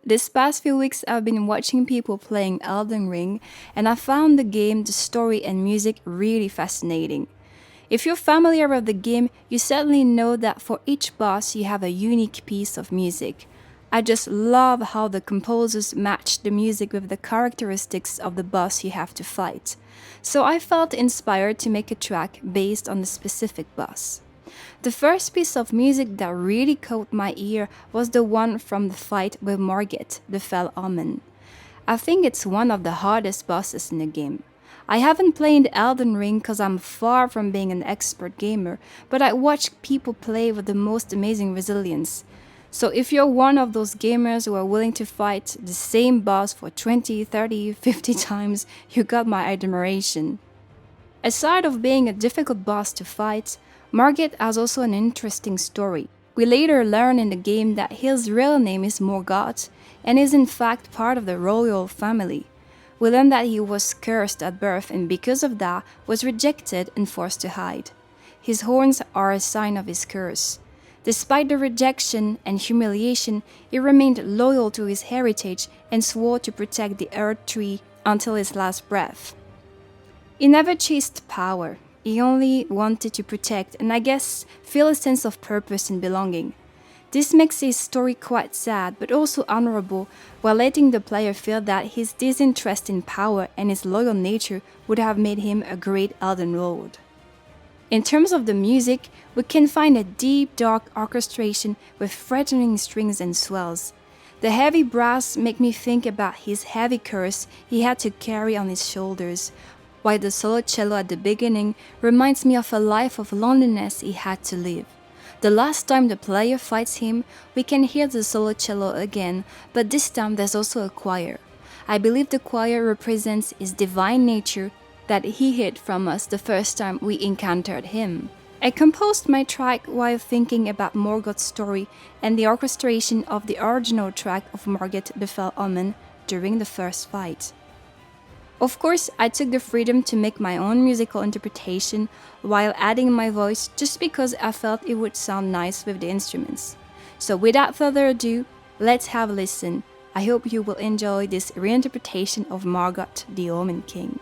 This past few weeks, I've been watching people playing Elden Ring, and I found the game, the story, and music really fascinating. If you're familiar with the game, you certainly know that for each boss, you have a unique piece of music. I just love how the composers match the music with the characteristics of the boss you have to fight. So I felt inspired to make a track based on the specific boss. The first piece of music that really caught my ear was the one from the fight with Morgott, the Fell Omen. I think it's one of the hardest bosses in the game. I haven't played Elden Ring because I'm far from being an expert gamer, but I watch people play with the most amazing resilience. So if you're one of those gamers who are willing to fight the same boss for 20, 30, 50 times, you got my admiration. Aside of being a difficult boss to fight, Morgott has also an interesting story. We later learn in the game that his real name is Morgott and is in fact part of the royal family. We learn that he was cursed at birth and because of that was rejected and forced to hide. His horns are a sign of his curse. Despite the rejection and humiliation, he remained loyal to his heritage and swore to protect the Earth Tree until his last breath. He never chased power. He only wanted to protect and I guess feel a sense of purpose and belonging. This makes his story quite sad but also honorable while letting the player feel that his disinterest in power and his loyal nature would have made him a great Elden Lord. In terms of the music, we can find a deep, dark orchestration with threatening strings and swells. The heavy brass make me think about his heavy curse he had to carry on his shoulders, while the solo cello at the beginning reminds me of a life of loneliness he had to live. The last time the player fights him, we can hear the solo cello again, but this time there's also a choir. I believe the choir represents his divine nature that he hid from us the first time we encountered him. I composed my track while thinking about Morgott's story and the orchestration of the original track of Morgott the Fell Omen during the first fight. Of course, I took the freedom to make my own musical interpretation while adding my voice just because I felt it would sound nice with the instruments. So without further ado, let's have a listen. I hope you will enjoy this reinterpretation of Morgott the Omen King.